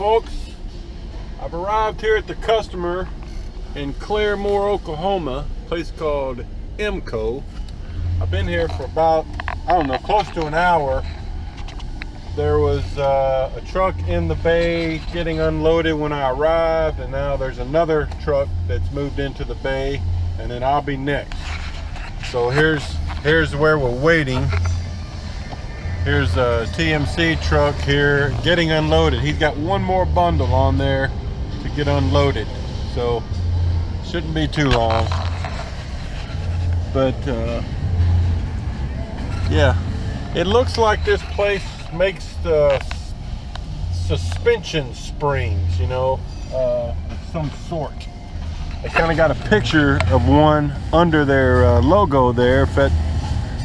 folks. I've arrived here at the customer in Claremore, Oklahoma, a place called MCO. I've been here for about, I don't know, close to an hour. There was a truck in the bay getting unloaded when I arrived, and now there's another truck that's moved into the bay, and then I'll be next. So here's where we're waiting. Here's a TMC truck here getting unloaded. He's got one more bundle on there to get unloaded, so shouldn't be too long. But yeah, it looks like this place makes the suspension springs, you know, of some sort. They kind of got a picture of one under their logo there, if that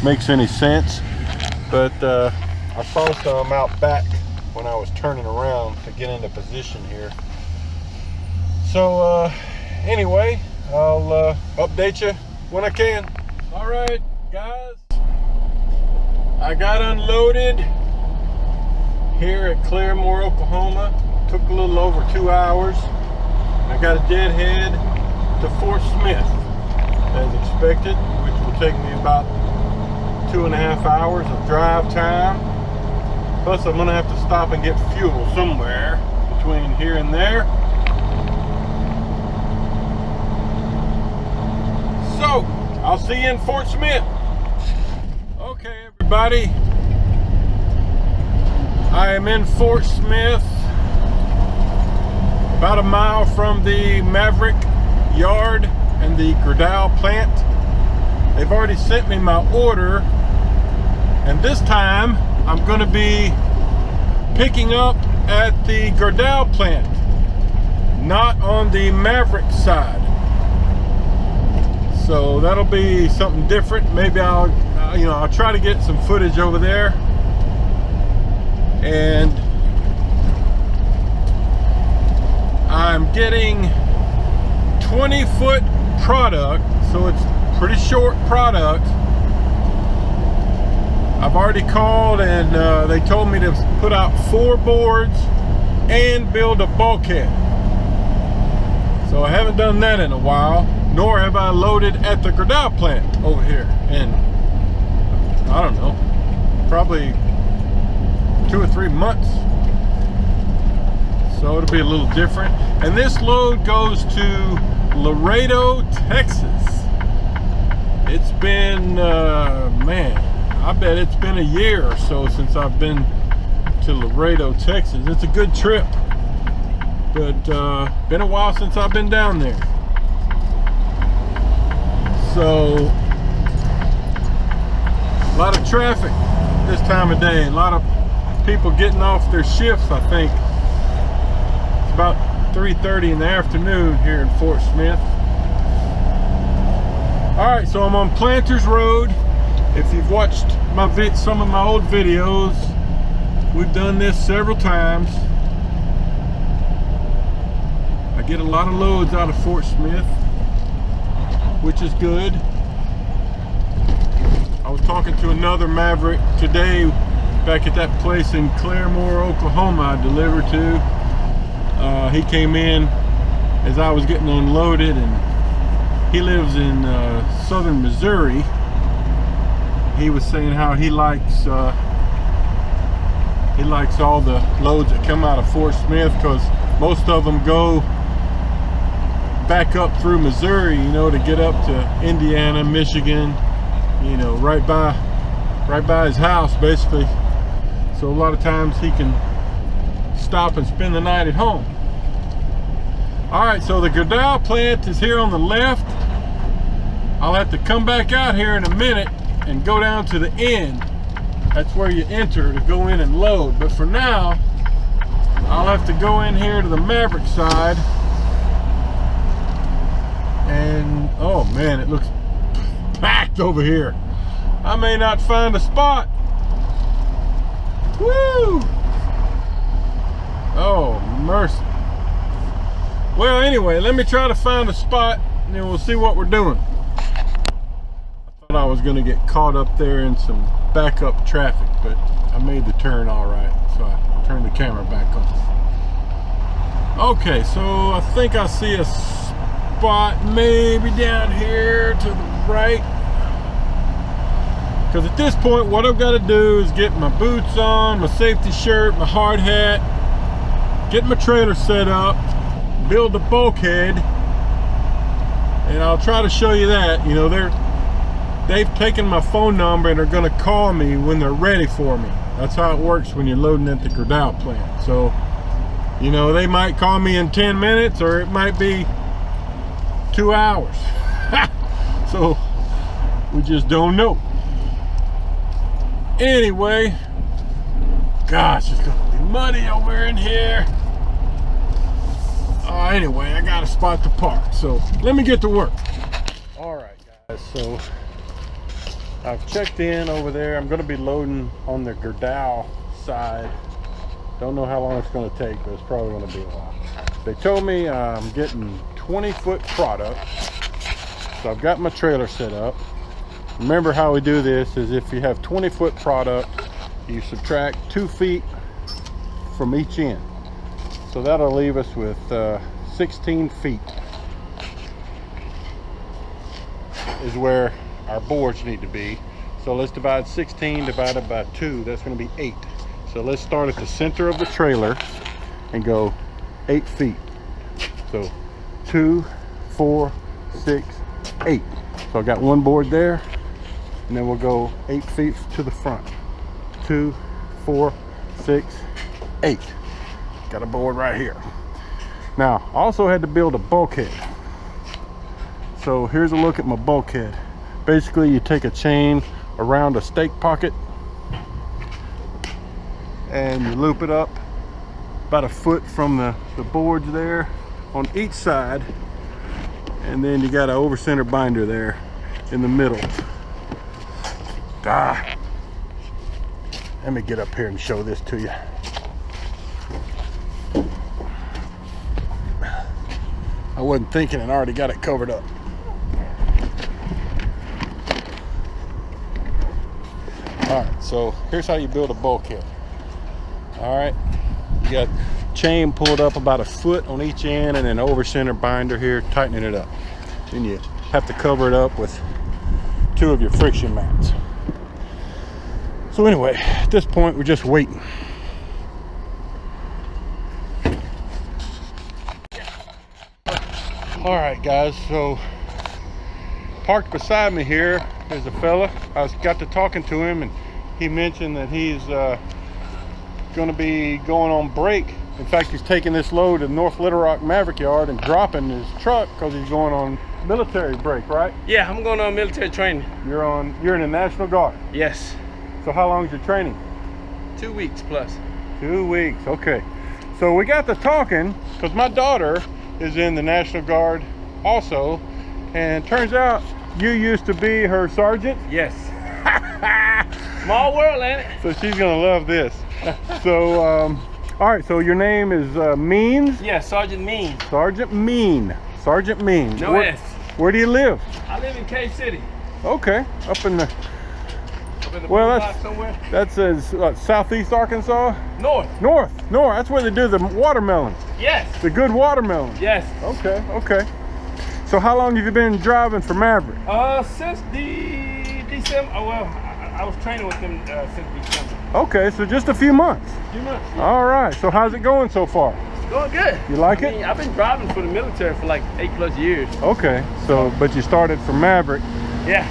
makes any sense. But I saw some out back when I was turning around to get into position here. So anyway, I'll update you when I can. All right, guys, I got unloaded here at Claremore, Oklahoma. Took a little over 2 hours. I got a deadhead to Fort Smith as expected, which will take me about 2.5 hours of drive time. Plus I'm gonna have to stop and get fuel somewhere between here and there. So I'll see you in Fort Smith. Okay, everybody, I am in Fort Smith, about a mile from the Maverick yard and the Gerdau plant. They've already sent me my order, and this time I'm going to be picking up at the Gerdau plant, not on the Maverick side. So that'll be something different. Maybe I'll try to get some footage over there. And I'm getting 20-foot product, so it's pretty short product. I've already called, and they told me to put out 4 boards and build a bulkhead. So I haven't done that in a while, nor have I loaded at the Gerdau plant over here in, I don't know, probably 2 or 3 months. So it'll be a little different. And this load goes to Laredo, Texas. It's been, man, I bet it's been a year or so since I've been to Laredo, Texas. It's a good trip, but been a while since I've been down there. So a lot of traffic this time of day. A lot of people getting off their shifts, I think. It's about 3:30 in the afternoon here in Fort Smith. All right, so I'm on Planters Road. If you've watched some of my old videos, we've done this several times. I get a lot of loads out of Fort Smith, which is good. I was talking to another Maverick today back at that place in Claremore, Oklahoma I delivered to. He came in as I was getting unloaded, and he lives in southern Missouri. He was saying how he likes all the loads that come out of Fort Smith, because most of them go back up through Missouri, you know, to get up to Indiana, Michigan, you know, right by his house basically. So a lot of times he can stop and spend the night at home. All right, so the Gerdau plant is here on the left. I'll have to come back out here in a minute and go down to the end. That's where you enter to go in and load. But for now, I'll have to go in here to the Maverick side. And oh man, it looks packed over here. I may not find a spot. Woo! Oh, mercy. Well, anyway, let me try to find a spot, and then we'll see what we're doing. I thought I was going to get caught up there in some backup traffic, but I made the turn all right, so I turned the camera back on. Okay, so I think I see a spot maybe down here to the right. Because at this point, what I've got to do is get my boots on, my safety shirt, my hard hat, get my trailer set up, build the bulkhead, and I'll try to show you that. You know, they've taken my phone number and are going to call me when they're ready for me. That's how it works when you're loading at the Gerdau plant. So, you know, they might call me in 10 minutes or it might be 2 hours. So, we just don't know. Anyway, gosh, it's gonna be muddy over in here. Anyway, I got a spot to park, so let me get to work. All right, guys, so I've checked in over there. I'm gonna be loading on the Gerdau side. Don't know how long it's gonna take, but it's probably gonna be a while. They told me I'm getting 20-foot product, so I've got my trailer set up. Remember how we do this is if you have 20-foot product, you subtract 2 feet from each end. So that'll leave us with 16 feet is where our boards need to be. So let's divide 16 divided by 2, that's going to be 8. So let's start at the center of the trailer and go 8 feet. So 2, 4, 6, 8. So I got one board there, and then we'll go 8 feet to the front. 2, 4, 6, 8. Got a board right here. Now, I also had to build a bulkhead. So here's a look at my bulkhead. Basically, you take a chain around a stake pocket and you loop it up about a foot from the boards there on each side, and then you got an over center binder there in the middle. Let me get up here and show this to you. I wasn't thinking and already got it covered up. All right, so here's how you build a bulkhead. All right, you got chain pulled up about a foot on each end and an over center binder here tightening it up. Then you have to cover it up with 2 of your friction mats. So anyway, at this point we're just waiting. All right, guys, so parked beside me here is a fella. I got to talking to him and he mentioned that he's going to be going on break. In fact, he's taking this load to North Little Rock Maverick yard and dropping his truck because he's going on military break, right? Yeah, I'm going on military training. You're in the National Guard? Yes. So how long is your training? 2 weeks plus. 2 weeks, okay. So we got to talking because my daughter is in the National Guard also, and turns out you used to be her sergeant. Yes. Small world, ain't it? So she's gonna love this. So all right, so your name is Means? Yeah, Sergeant Mean. Sergeant Mean. Sergeant Mean. No S. Where do you live? I live in Cave City. Okay, up in the Well, that's somewhere. That's southeast Arkansas. North. That's where they do the watermelon. Yes. The good watermelon. Yes. Okay. So how long have you been driving for Maverick? Since the December. Oh, well, I was training with them since December. Okay, so just a few months. Yeah. All right. So how's it going so far? Going good. You like it? I've been driving for the military for like 8+ years. Okay. So, but you started for Maverick. Yeah.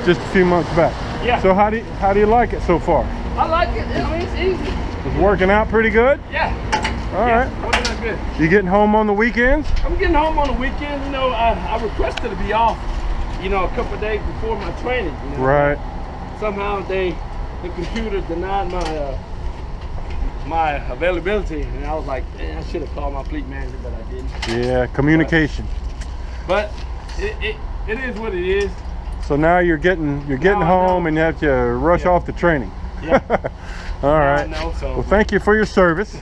Just a few months back. Yeah. So how do you like it so far? I like it. I mean, it's easy. It's working out pretty good? Yeah. All right. Working out good. You getting home on the weekends? I'm getting home on the weekends. You know, I requested to be off, you know, a couple of days before my training. You know? Right. Somehow the computer denied my availability, and I was like, I should have called my fleet manager, but I didn't. Yeah, communication. But it is what it is. So now you're getting home and you have to rush off to training. Yeah. All right. I know, so. Well, thank you for your service.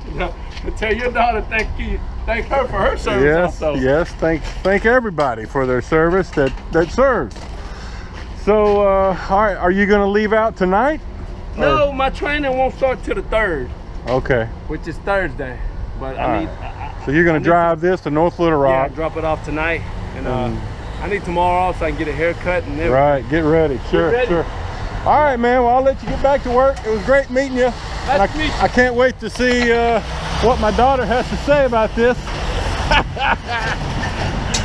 Tell your daughter thank her for her service. Yes, also. yes. Thank everybody for their service that serves. So, all right, are you going to leave out tonight? No, my training won't start till the 3rd. Okay. Which is Thursday. But I So you're gonna drive this to North Little Rock. Yeah, drop it off tonight, and I need tomorrow off so I can get a haircut and everything. Right, get ready. Sure, sure. All right, man. Well, I'll let you get back to work. It was great meeting you. Nice to meet you. I can't wait to see what my daughter has to say about this.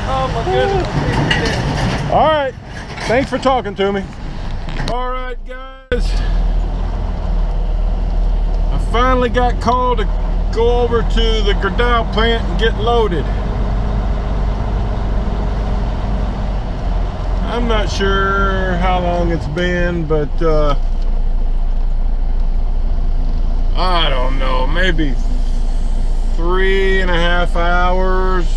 Oh my goodness. All right. Thanks for talking to me. All right, guys. I finally got called to go over to the Gerdau plant and get loaded. I'm not sure how long it's been, but I don't know, maybe 3.5 hours.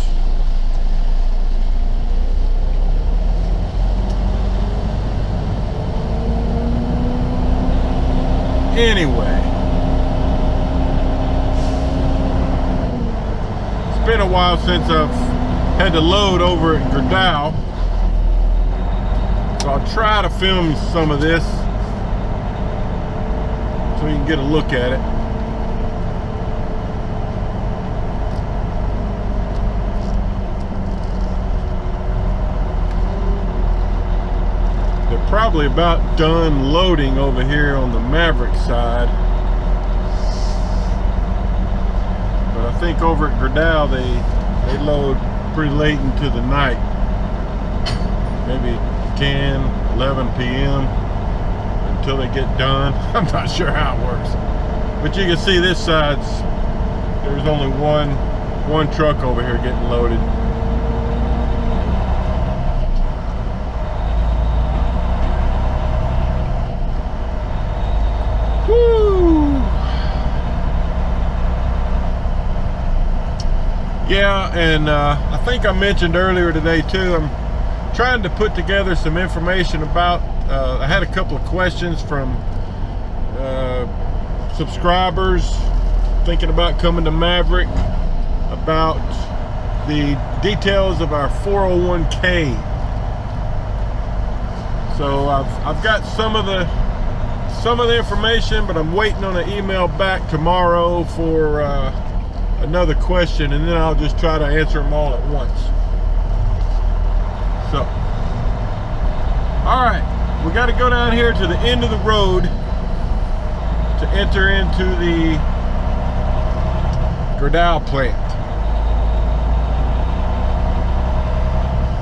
Anyway, it's been a while since I've had to load over at Gerdau. So I'll try to film some of this so you can get a look at it. They're probably about done loading over here on the Maverick side. But I think over at Gerdau they load pretty late into the night. Maybe 10, 11 p.m. until they get done. I'm not sure how it works. But you can see this side's, there's only one truck over here getting loaded. Woo! Yeah, and I think I mentioned earlier today too, I'm trying to put together some information about, I had a couple of questions from subscribers thinking about coming to Maverick, about the details of our 401k. So I've got some of the information, but I'm waiting on an email back tomorrow for another question, and then I'll just try to answer them all at once. So, all right, we got to go down here to the end of the road to enter into the Gerdau plant.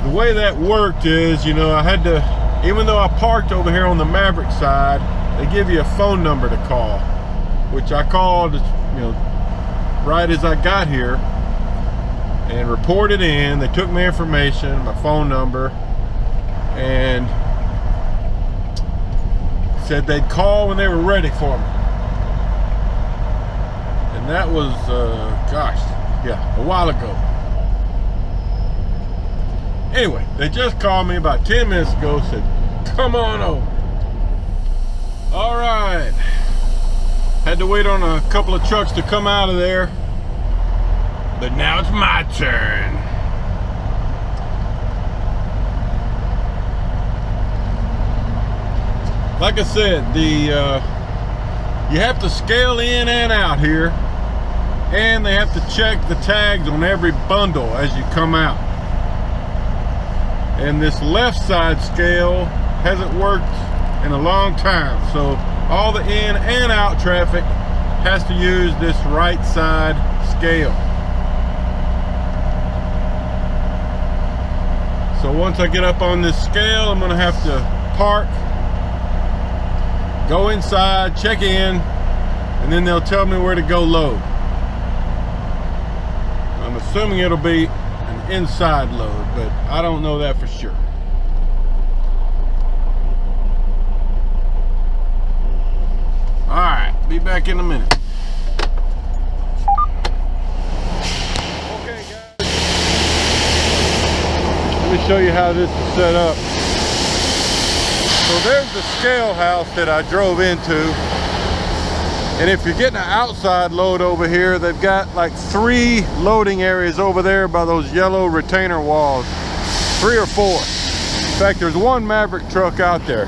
The way that worked is, you know, I had to, even though I parked over here on the Maverick side, they give you a phone number to call, which I called, you know, right as I got here, and reported in. They took my information, my phone number, and said they'd call when they were ready for me. And that was, gosh, yeah, a while ago. Anyway, they just called me about 10 minutes ago, said, come on over. All right. Had to wait on a couple of trucks to come out of there. But now it's my turn. Like I said, you have to scale in and out here, and they have to check the tags on every bundle as you come out. And this left side scale hasn't worked in a long time, so all the in and out traffic has to use this right side scale. So once I get up on this scale, I'm gonna have to park, go inside, check in, and then they'll tell me where to go load. I'm assuming it'll be an inside load, but I don't know that for sure. All right, be back in a minute. Okay, guys. Let me show you how this is set up. So there's the scale house that I drove into. And if you're getting an outside load over here, they've got like 3 loading areas over there by those yellow retainer walls. 3 or 4. In fact, there's one Maverick truck out there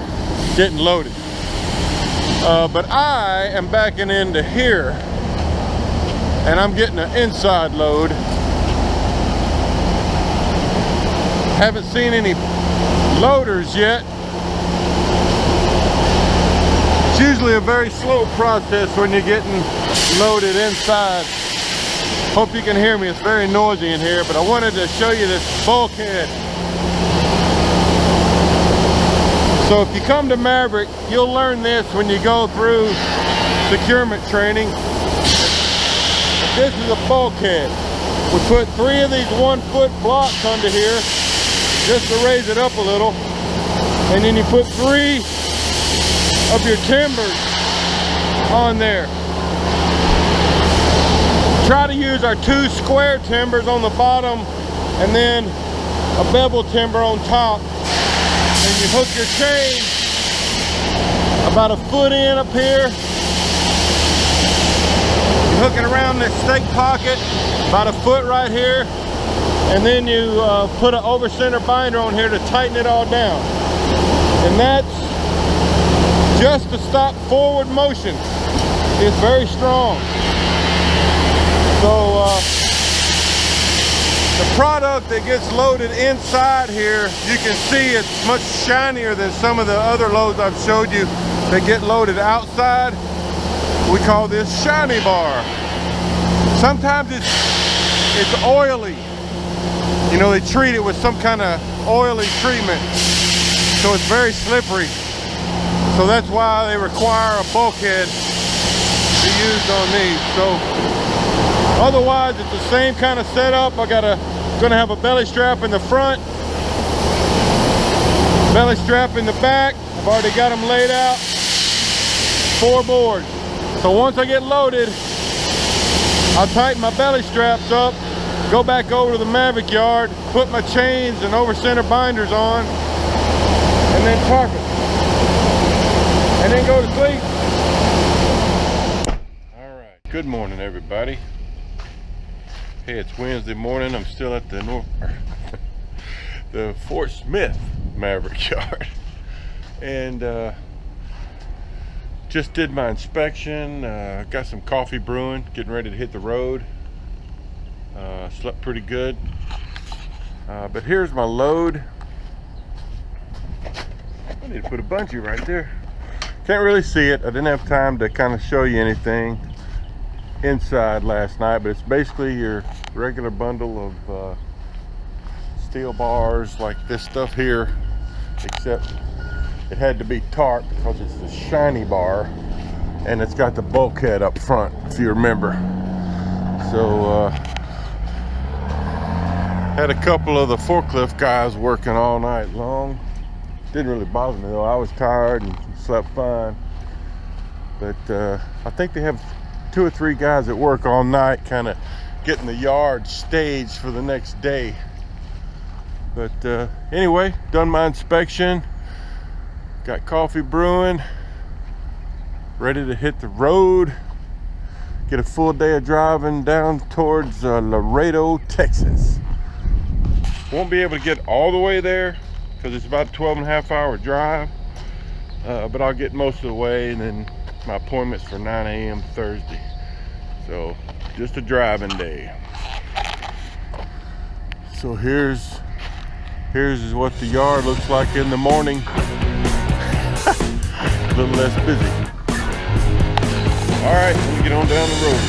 getting loaded. But I am backing into here, and I'm getting an inside load Haven't seen any loaders yet. It's usually a very slow process when you're getting loaded inside. Hope you can hear me. It's very noisy in here, but I wanted to show you this bulkhead. So if you come to Maverick, you'll learn this when you go through securement training. This is a bulkhead. We put 3 of these 1-foot blocks under here just to raise it up a little. And then you put 3 of your timbers on there. Try to use our 2 square timbers on the bottom and then a bevel timber on top. And you hook your chain about 1 foot in up here. You hook it around this stake pocket about 1 foot right here. And then you put an over center binder on here to tighten it all down. And that's just to stop forward motion. It's very strong. So the product that gets loaded inside here, you can see it's much shinier than some of the other loads I've showed you that get loaded outside. We call this shiny bar. Sometimes it's oily. You know, they treat it with some kind of oily treatment, so it's very slippery. So that's why they require a bulkhead to be used on these. So otherwise, it's the same kind of setup. Gonna have a belly strap in the front, belly strap in the back. I've already got them laid out. 4 boards. So once I get loaded, I'll tighten my belly straps up, go back over to the Maverick yard, put my chains and over center binders on, and then park it. And then go to sleep. All right. Good morning, everybody. Hey, it's Wednesday morning. I'm still at the Fort Smith Maverick yard, and just did my inspection. Got some coffee brewing, getting ready to hit the road. Slept pretty good, but here's my load. I need to put a bungee right there. Can't really see it. I didn't have time to kind of show you anything inside last night, but it's basically your regular bundle of steel bars like this stuff here, except it had to be tarp because it's the shiny bar and it's got the bulkhead up front, if you remember. So had a couple of the forklift guys working all night long. Didn't really bother me though. I was tired and slept fine, but I think they have 2 or 3 guys at work all night, kind of getting the yard staged for the next day. But anyway, done my inspection, got coffee brewing, ready to hit the road, get a full day of driving down towards Laredo, Texas. Won't be able to get all the way there because it's about a 12.5-hour drive, but I'll get most of the way, and then my appointment's for 9 a.m. Thursday. So just a driving day. So here's what the yard looks like in the morning. A little less busy. All right, let me get on down the road.